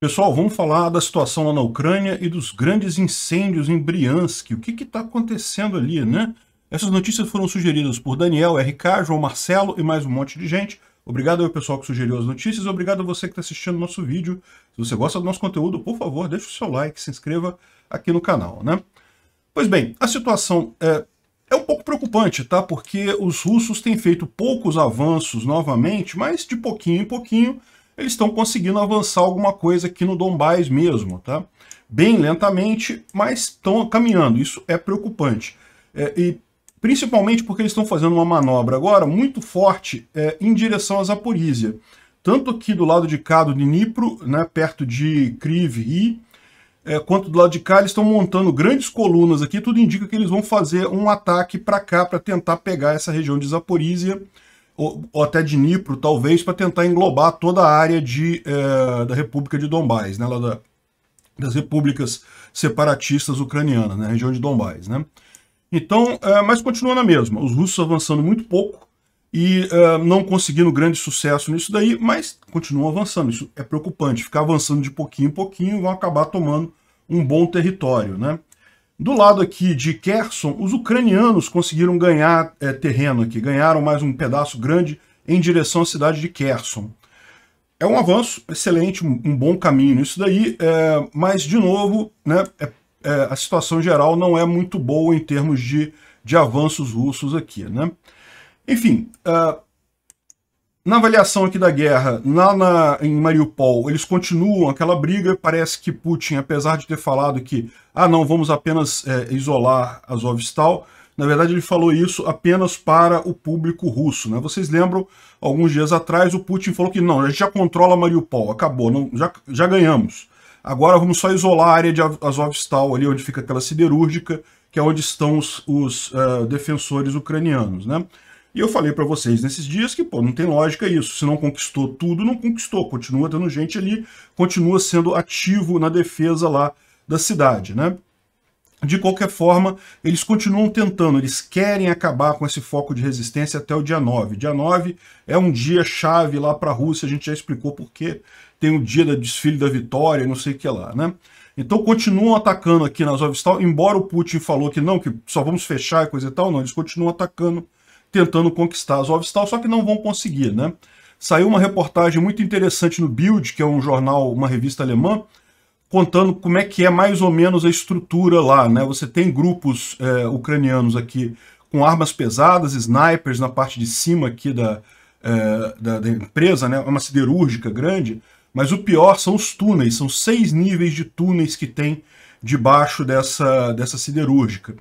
Pessoal, vamos falar da situação lá na Ucrânia e dos grandes incêndios em Briansk. O que está acontecendo ali, né? Essas notícias foram sugeridas por Daniel, RK, João Marcelo e mais um monte de gente. Obrigado ao pessoal que sugeriu as notícias, obrigado a você que está assistindo o nosso vídeo. Se você gosta do nosso conteúdo, por favor, deixe o seu like, se inscreva aqui no canal, né? Pois bem, a situação é um pouco preocupante, tá? Porque os russos têm feito poucos avanços novamente, mas de pouquinho em pouquinho eles estão conseguindo avançar alguma coisa aqui no Donbás mesmo, tá? Bem lentamente, mas estão caminhando. Isso é preocupante. E principalmente porque eles estão fazendo uma manobra agora muito forte em direção a Zaporísia. Tanto aqui do lado de cá do Dnipro, né, perto de Kryvyi, quanto do lado de cá, eles estão montando grandes colunas aqui, tudo indica que eles vão fazer um ataque para cá, para tentar pegar essa região de Zaporísia, ou até de Dnipro, talvez, para tentar englobar toda a área da República de Donbás, né, lá das repúblicas separatistas ucranianas, né, a região de Donbás, né. Então, mas continua na mesma, os russos avançando muito pouco e não conseguindo grande sucesso nisso daí, mas continuam avançando. Isso é preocupante, ficar avançando de pouquinho em pouquinho vão acabar tomando um bom território, né. Do lado aqui de Kherson, os ucranianos conseguiram ganhar terreno aqui, ganharam mais um pedaço grande em direção à cidade de Kherson. É um avanço excelente, um bom caminho nisso daí, mas, de novo, né, a situação geral não é muito boa em termos de avanços russos aqui, né. Enfim, na avaliação aqui da guerra, em Mariupol, eles continuam aquela briga. Parece que Putin, apesar de ter falado que não, vamos apenas isolar Azovstal, na verdade ele falou isso apenas para o público russo, né? Vocês lembram, alguns dias atrás, o Putin falou que não, a gente já controla Mariupol, acabou, não, já ganhamos. Agora vamos só isolar a área de Azovstal, ali onde fica aquela siderúrgica, que é onde estão os defensores ucranianos, né? E eu falei para vocês nesses dias que, pô, não tem lógica isso. Se não conquistou tudo, não conquistou. Continua tendo gente ali, continua sendo ativo na defesa lá da cidade, né? De qualquer forma, eles continuam tentando, eles querem acabar com esse foco de resistência até o dia 9. Dia 9 é um dia chave lá para a Rússia, a gente já explicou por quê. Tem o dia do desfile da vitória, não sei o que lá, né? Então continuam atacando aqui na Azovstal, embora o Putin falou que não, que só vamos fechar e coisa e tal, não, eles continuam atacando, tentando conquistar Azovstal, só que não vão conseguir, né? Saiu uma reportagem muito interessante no Bild, que é um jornal, uma revista alemã, contando como é que é mais ou menos a estrutura lá, né? Você tem grupos ucranianos aqui com armas pesadas, snipers na parte de cima aqui da empresa, né? É uma siderúrgica grande, mas o pior são os túneis, são 6 níveis de túneis que tem debaixo dessa siderúrgica.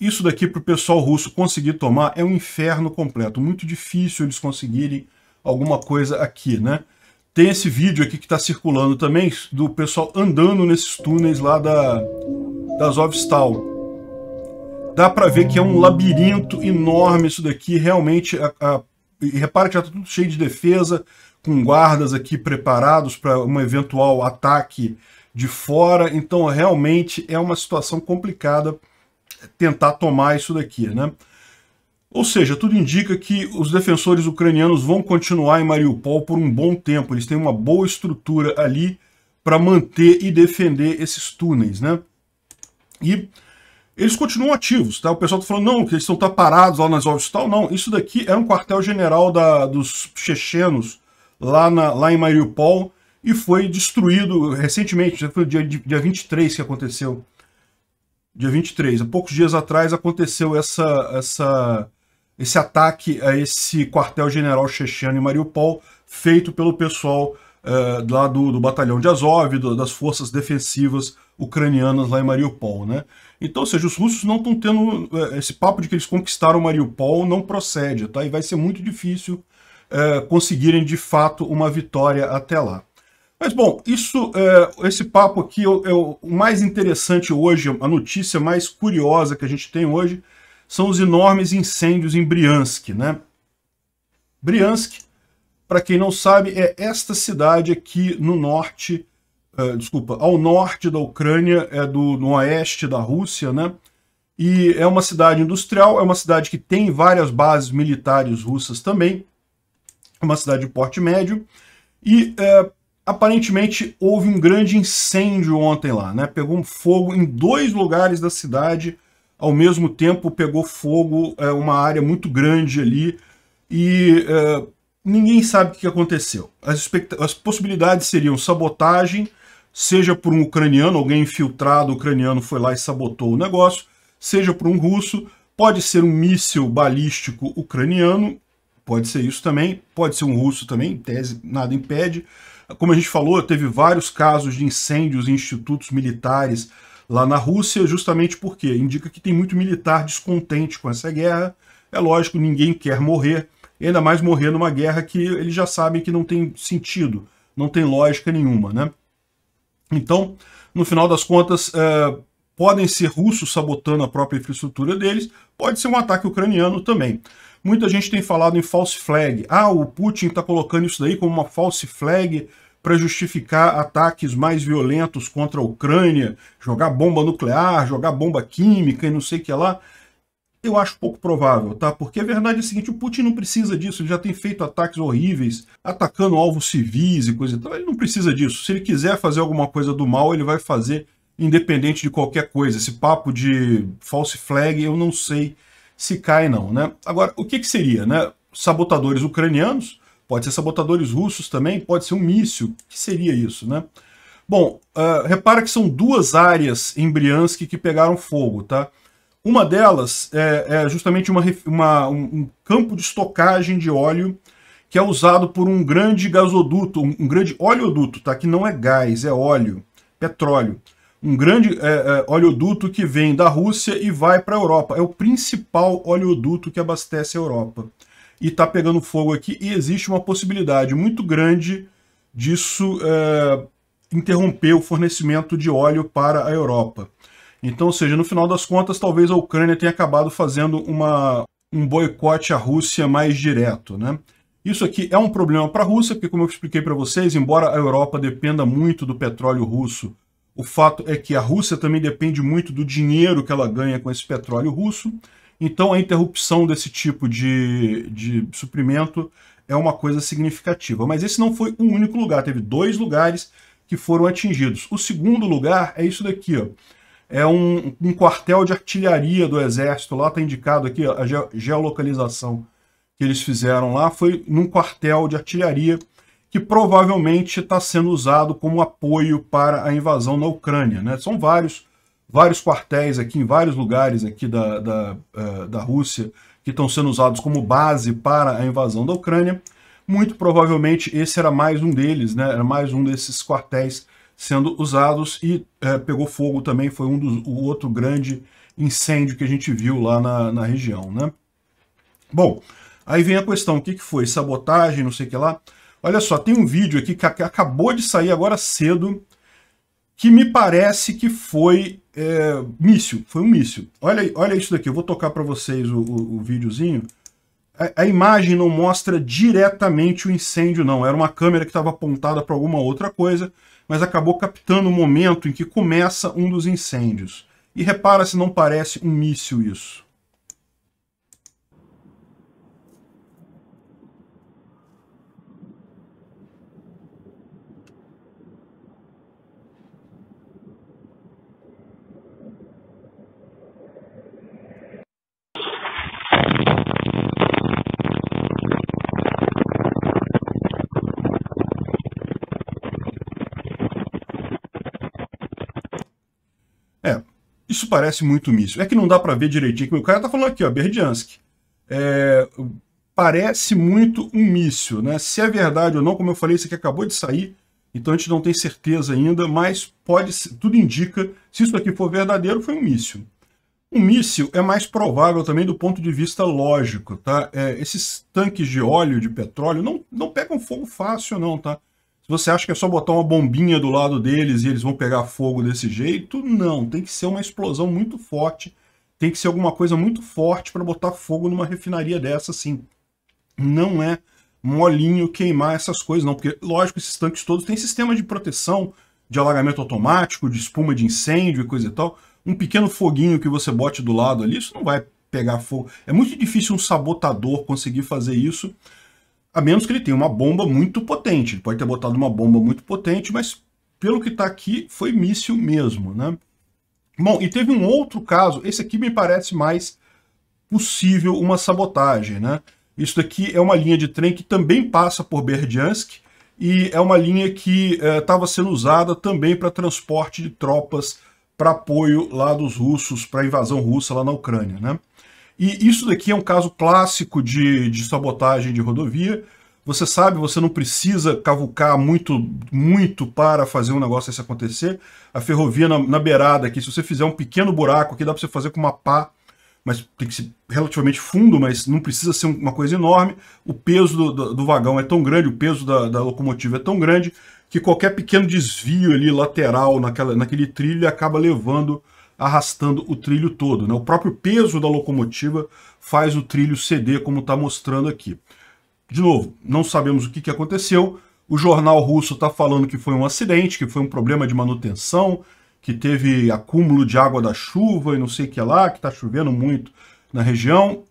Isso daqui para o pessoal russo conseguir tomar é um inferno completo, muito difícil eles conseguirem alguma coisa aqui, né? Tem esse vídeo aqui que está circulando também, do pessoal andando nesses túneis lá da Azovstal. Dá para ver que é um labirinto enorme isso daqui, realmente, e repara que já está tudo cheio de defesa, com guardas aqui preparados para um eventual ataque de fora, então realmente é uma situação complicada tentar tomar isso daqui, né? Ou seja, tudo indica que os defensores ucranianos vão continuar em Mariupol por um bom tempo. Eles têm uma boa estrutura ali para manter e defender esses túneis, né? E eles continuam ativos, tá? O pessoal está falando, não, que eles estão parados lá nas Azovstal. Não, isso daqui era um quartel-general dos chechenos lá em Mariupol e foi destruído recentemente, já foi dia 23 que aconteceu. Dia 23, há poucos dias atrás aconteceu esse ataque a esse quartel-general checheno em Mariupol, feito pelo pessoal lá do batalhão de Azov, das forças defensivas ucranianas lá em Mariupol, né? Então, ou seja, os russos não estão tendo esse papo de que eles conquistaram Mariupol, não procede, tá? E vai ser muito difícil conseguirem de fato uma vitória até lá. Mas, bom, esse papo aqui o mais interessante hoje, a notícia mais curiosa que a gente tem hoje, são os enormes incêndios em Briansk, né? Briansk, para quem não sabe, é esta cidade aqui no norte, ao norte da Ucrânia, no oeste da Rússia, né? E é uma cidade industrial, é uma cidade que tem várias bases militares russas também, é uma cidade de porte médio, e Aparentemente houve um grande incêndio ontem lá, né? Pegou um fogo em 2 lugares da cidade, ao mesmo tempo pegou fogo uma área muito grande ali, e ninguém sabe o que aconteceu. As possibilidades seriam sabotagem, seja por um ucraniano, alguém infiltrado ucraniano foi lá e sabotou o negócio, seja por um russo, pode ser um míssil balístico ucraniano, pode ser isso também, pode ser um russo também, em tese nada impede. Como a gente falou, teve vários casos de incêndios em institutos militares lá na Rússia, justamente porque indica que tem muito militar descontente com essa guerra. É lógico, ninguém quer morrer, ainda mais morrer numa guerra que eles já sabem que não tem sentido, não tem lógica nenhuma, né? Então, no final das contas, podem ser russos sabotando a própria infraestrutura deles, pode ser um ataque ucraniano também. Muita gente tem falado em false flag. Ah, o Putin está colocando isso daí como uma false flag para justificar ataques mais violentos contra a Ucrânia, jogar bomba nuclear, jogar bomba química e não sei o que lá. Eu acho pouco provável, tá? Porque a verdade é a seguinte, o Putin não precisa disso, ele já tem feito ataques horríveis, atacando alvos civis e coisa e tal, ele não precisa disso. Se ele quiser fazer alguma coisa do mal, ele vai fazer independente de qualquer coisa. Esse papo de false flag, eu não sei se cai não, né? Agora, o que seria, né? Sabotadores ucranianos, pode ser sabotadores russos também, pode ser um míssil, o que seria isso, né? Bom, repara que são 2 áreas em Briansk que pegaram fogo, tá? Uma delas é justamente um campo de estocagem de óleo que é usado por um grande gasoduto, um grande oleoduto, tá? Que não é gás, é óleo, petróleo. Um grande oleoduto que vem da Rússia e vai para a Europa. É o principal oleoduto que abastece a Europa. E está pegando fogo aqui e existe uma possibilidade muito grande disso interromper o fornecimento de óleo para a Europa. Então, ou seja, no final das contas, talvez a Ucrânia tenha acabado fazendo um boicote à Rússia mais direto, né? Isso aqui é um problema para a Rússia, porque como eu expliquei para vocês, embora a Europa dependa muito do petróleo russo, o fato é que a Rússia também depende muito do dinheiro que ela ganha com esse petróleo russo. Então a interrupção desse tipo de suprimento é uma coisa significativa. Mas esse não foi o único lugar, teve 2 lugares que foram atingidos. O segundo lugar é isso daqui, ó. É um quartel de artilharia do exército, lá está indicado aqui, ó, a geolocalização que eles fizeram lá foi num quartel de artilharia que provavelmente está sendo usado como apoio para a invasão na Ucrânia, né? São vários quartéis aqui em vários lugares aqui da Rússia que estão sendo usados como base para a invasão da Ucrânia. Muito provavelmente esse era mais um deles, né? Era mais um desses quartéis sendo usados e pegou fogo também, foi o outro grande incêndio que a gente viu lá na região, né? Bom, aí vem a questão, o que foi? Sabotagem, não sei o que lá? Olha só, tem um vídeo aqui que acabou de sair agora cedo, que me parece que foi míssil, foi um míssil. Olha isso daqui, eu vou tocar para vocês o videozinho. A imagem não mostra diretamente o incêndio, não. Era uma câmera que estava apontada para alguma outra coisa, mas acabou captando o momento em que começa um dos incêndios. E repara se não parece um míssil isso. Isso parece muito míssil. É que não dá para ver direitinho. O cara tá falando aqui, ó, Berdiansk. Parece muito um míssil, né? Se é verdade ou não, como eu falei, isso aqui acabou de sair, então a gente não tem certeza ainda, mas tudo indica, se isso aqui for verdadeiro, foi um míssil. Um míssil é mais provável também do ponto de vista lógico, tá? Esses tanques de óleo, de petróleo, não pegam fogo fácil não, tá? Se você acha que é só botar uma bombinha do lado deles e eles vão pegar fogo desse jeito, não. Tem que ser uma explosão muito forte, tem que ser alguma coisa muito forte para botar fogo numa refinaria dessa, assim. Não é molinho queimar essas coisas, não. Porque, lógico, esses tanques todos têm sistema de proteção, de alagamento automático, de espuma de incêndio e coisa e tal. Um pequeno foguinho que você bote do lado ali, isso não vai pegar fogo. É muito difícil um sabotador conseguir fazer isso. A menos que ele tenha uma bomba muito potente. Ele pode ter botado uma bomba muito potente, mas pelo que está aqui, foi míssil mesmo, né? Bom, e teve um outro caso, esse aqui me parece mais possível uma sabotagem, né? Isso daqui é uma linha de trem que também passa por Berdiansk e é uma linha que estava sendo usada também para transporte de tropas para apoio lá dos russos, para a invasão russa lá na Ucrânia, né? E isso daqui é um caso clássico de sabotagem de rodovia. Você sabe, você não precisa cavucar muito para fazer um negócio desse acontecer. A ferrovia na beirada aqui, se você fizer um pequeno buraco aqui, dá para você fazer com uma pá, mas tem que ser relativamente fundo, mas não precisa ser uma coisa enorme. O peso do vagão é tão grande, o peso da locomotiva é tão grande, que qualquer pequeno desvio ali lateral naquele trilho acaba arrastando o trilho todo, né? O próprio peso da locomotiva faz o trilho ceder, como está mostrando aqui. De novo, não sabemos o que aconteceu. O jornal russo está falando que foi um acidente, que foi um problema de manutenção, que teve acúmulo de água da chuva e não sei o que lá, que está chovendo muito na região.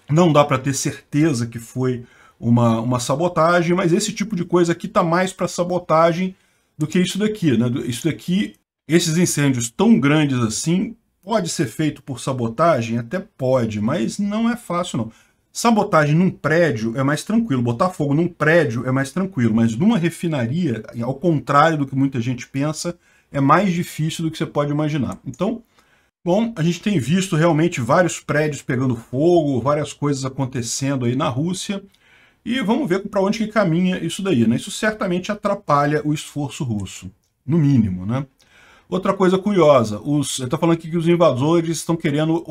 Não dá para ter certeza que foi uma sabotagem, mas esse tipo de coisa aqui está mais para sabotagem do que isso daqui, né? Isso daqui, esses incêndios tão grandes assim, pode ser feito por sabotagem? Até pode, mas não é fácil não. Sabotagem num prédio é mais tranquilo, botar fogo num prédio é mais tranquilo, mas numa refinaria, ao contrário do que muita gente pensa, é mais difícil do que você pode imaginar. Então, bom, a gente tem visto realmente vários prédios pegando fogo, várias coisas acontecendo aí na Rússia, e vamos ver para onde que caminha isso daí, né? Isso certamente atrapalha o esforço russo, no mínimo, né? Outra coisa curiosa, ele está falando aqui que os invasores estão querendo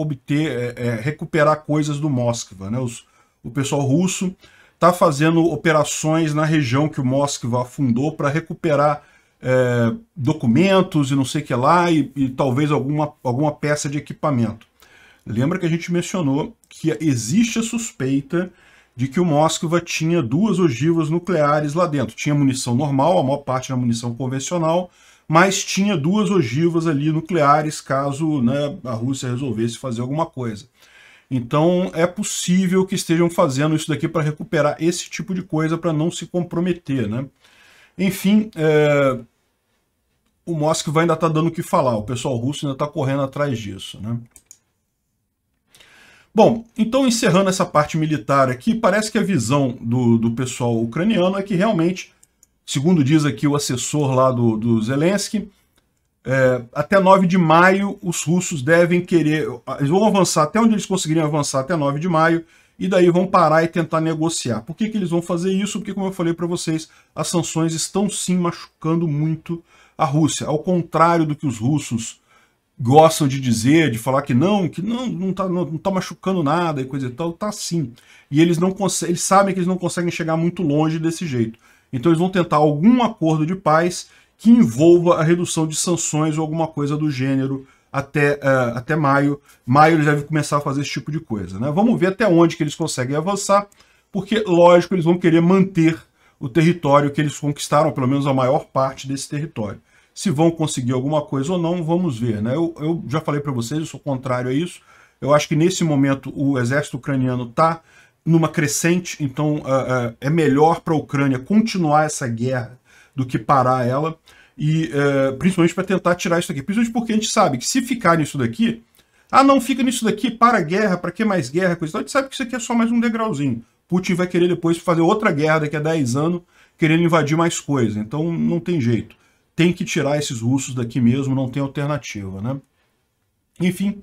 recuperar coisas do Moskva, né? O pessoal russo está fazendo operações na região que o Moskva afundou para recuperar documentos e não sei o que lá, e talvez alguma peça de equipamento. Lembra que a gente mencionou que existe a suspeita de que o Moskva tinha 2 ogivas nucleares lá dentro. Tinha munição normal, a maior parte era munição convencional, mas tinha 2 ogivas ali nucleares caso, né, a Rússia resolvesse fazer alguma coisa. Então é possível que estejam fazendo isso daqui para recuperar esse tipo de coisa para não se comprometer, né? Enfim, o Moskva ainda está dando o que falar, o pessoal russo ainda está correndo atrás disso, né? Bom, então encerrando essa parte militar aqui, parece que a visão do pessoal ucraniano é que realmente, segundo diz aqui o assessor lá do Zelensky, até 9 de maio os russos devem querer, eles vão avançar até onde eles conseguirem avançar até 9 de maio, e daí vão parar e tentar negociar. Por que eles vão fazer isso? Porque, como eu falei para vocês, as sanções estão sim machucando muito a Rússia. Ao contrário do que os russos gostam de dizer, de falar que não tá machucando nada e coisa e tal, tá sim. E eles sabem que eles não conseguem chegar muito longe desse jeito. Então eles vão tentar algum acordo de paz que envolva a redução de sanções ou alguma coisa do gênero até maio. Maio eles devem começar a fazer esse tipo de coisa, né? Vamos ver até onde que eles conseguem avançar, porque, lógico, eles vão querer manter o território que eles conquistaram, pelo menos a maior parte desse território. Se vão conseguir alguma coisa ou não, vamos ver, né? Eu já falei para vocês, eu sou contrário a isso. Eu acho que nesse momento o exército ucraniano está numa crescente, então é melhor para a Ucrânia continuar essa guerra do que parar ela, e principalmente para tentar tirar isso daqui. Principalmente porque a gente sabe que se ficar nisso daqui, não fica nisso daqui, para a guerra, para que mais guerra, coisa e tal. A gente sabe que isso aqui é só mais um degrauzinho. Putin vai querer depois fazer outra guerra daqui a 10 anos, querendo invadir mais coisa. Então não tem jeito. Tem que tirar esses russos daqui mesmo, não tem alternativa, né? Enfim,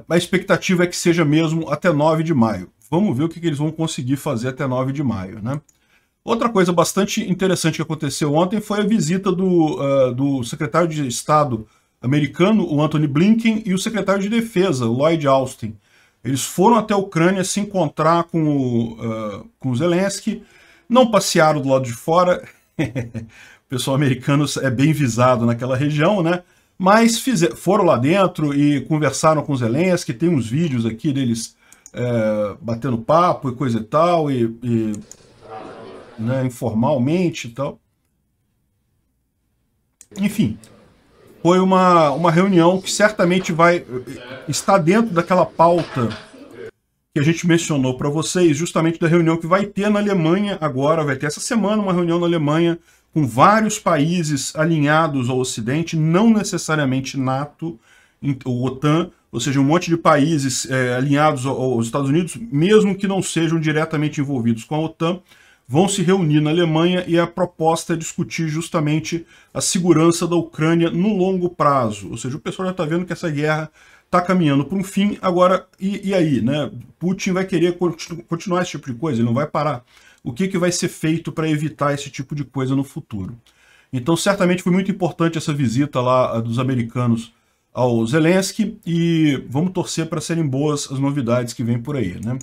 a expectativa é que seja mesmo até 9 de maio. Vamos ver o que eles vão conseguir fazer até 9 de maio, né? Outra coisa bastante interessante que aconteceu ontem foi a visita do secretário de Estado americano, o Antony Blinken, e o secretário de Defesa, o Lloyd Austin. Eles foram até a Ucrânia se encontrar com o Zelensky, não passearam do lado de fora, o pessoal americano é bem visado naquela região, né? Mas foram lá dentro e conversaram com o Zelensky, tem uns vídeos aqui deles batendo papo e coisa e tal, né, informalmente e tal. Enfim, foi uma reunião que certamente vai estar dentro daquela pauta que a gente mencionou para vocês, justamente da reunião que vai ter na Alemanha agora, vai ter essa semana uma reunião na Alemanha com vários países alinhados ao Ocidente, não necessariamente NATO ou OTAN, ou seja, um monte de países alinhados aos Estados Unidos, mesmo que não sejam diretamente envolvidos com a OTAN, vão se reunir na Alemanha e a proposta é discutir justamente a segurança da Ucrânia no longo prazo. Ou seja, o pessoal já está vendo que essa guerra está caminhando para um fim. Agora, e aí, né? Putin vai querer continuar esse tipo de coisa, ele não vai parar. O que vai ser feito para evitar esse tipo de coisa no futuro? Então, certamente foi muito importante essa visita lá dos americanos ao Zelensky e vamos torcer para serem boas as novidades que vêm por aí, né?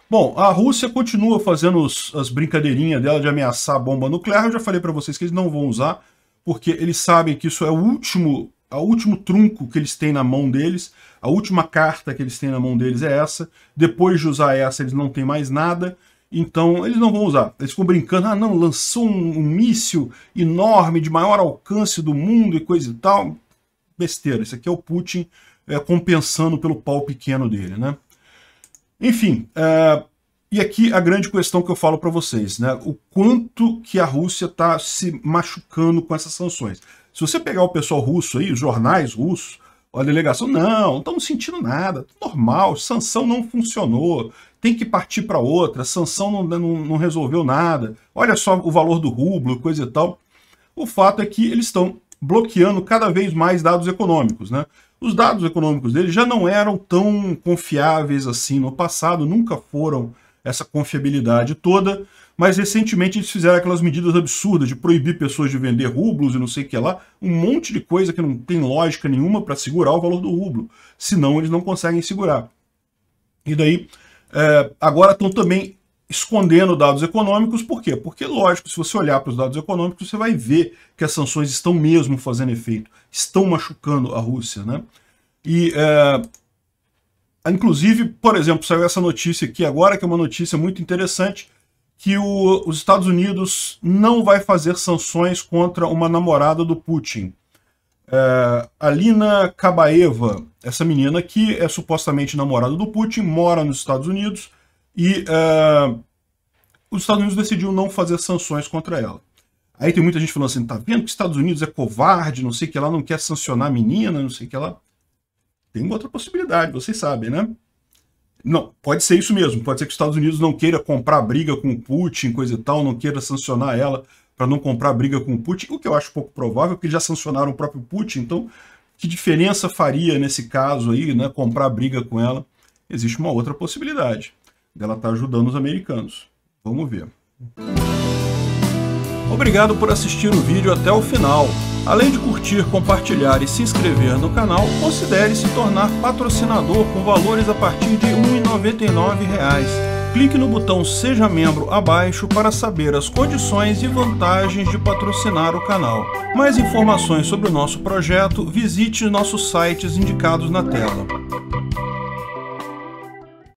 Bom, a Rússia continua fazendo as brincadeirinhas dela de ameaçar a bomba nuclear. Eu já falei para vocês que eles não vão usar, porque eles sabem que isso é o último trunco que eles têm na mão deles, a última carta que eles têm na mão deles é essa. Depois de usar essa, eles não têm mais nada, então eles não vão usar. Eles ficam brincando, ah não, lançou um míssil enorme, de maior alcance do mundo e coisa e tal. Besteira, isso aqui é o Putin compensando pelo pau pequeno dele, né? Enfim, e aqui a grande questão que eu falo para vocês, né? O quanto que a Rússia está se machucando com essas sanções. Se você pegar o pessoal russo aí, os jornais russos, a delegação, não estamos sentindo nada, normal, sanção não funcionou, tem que partir para outra, sanção não resolveu nada, olha só o valor do rublo, coisa e tal. O fato é que eles estão bloqueando cada vez mais dados econômicos, né? Os dados econômicos deles já não eram tão confiáveis assim no passado, nunca foram essa confiabilidade toda, mas recentemente eles fizeram aquelas medidas absurdas de proibir pessoas de vender rublos e não sei o que lá, um monte de coisa que não tem lógica nenhuma para segurar o valor do rublo, senão eles não conseguem segurar. E daí, agora estão também escondendo dados econômicos, por quê? Porque, lógico, se você olhar para os dados econômicos, você vai ver que as sanções estão mesmo fazendo efeito, estão machucando a Rússia, né? E, inclusive, por exemplo, saiu essa notícia aqui agora, que é uma notícia muito interessante, que os Estados Unidos não vai fazer sanções contra uma namorada do Putin. Alina Kabaeva, essa menina aqui é supostamente namorada do Putin, mora nos Estados Unidos, e os Estados Unidos decidiu não fazer sanções contra ela. Aí tem muita gente falando assim, tá vendo que os Estados Unidos é covarde, não sei o que lá, não quer sancionar a menina, não sei o que lá. Tem uma outra possibilidade, vocês sabem, né? Não, pode ser isso mesmo, pode ser que os Estados Unidos não queira comprar briga com o Putin, coisa e tal, não queira sancionar ela para não comprar briga com o Putin, o que eu acho pouco provável, porque eles já sancionaram o próprio Putin, então que diferença faria nesse caso aí, né, comprar briga com ela? Existe uma outra possibilidade dela estar ajudando os americanos. Vamos ver. Obrigado por assistir o vídeo até o final. Além de curtir, compartilhar e se inscrever no canal, considere se tornar patrocinador com valores a partir de R$ 1,99. Clique no botão Seja Membro abaixo para saber as condições e vantagens de patrocinar o canal. Mais informações sobre o nosso projeto, visite nossos sites indicados na tela.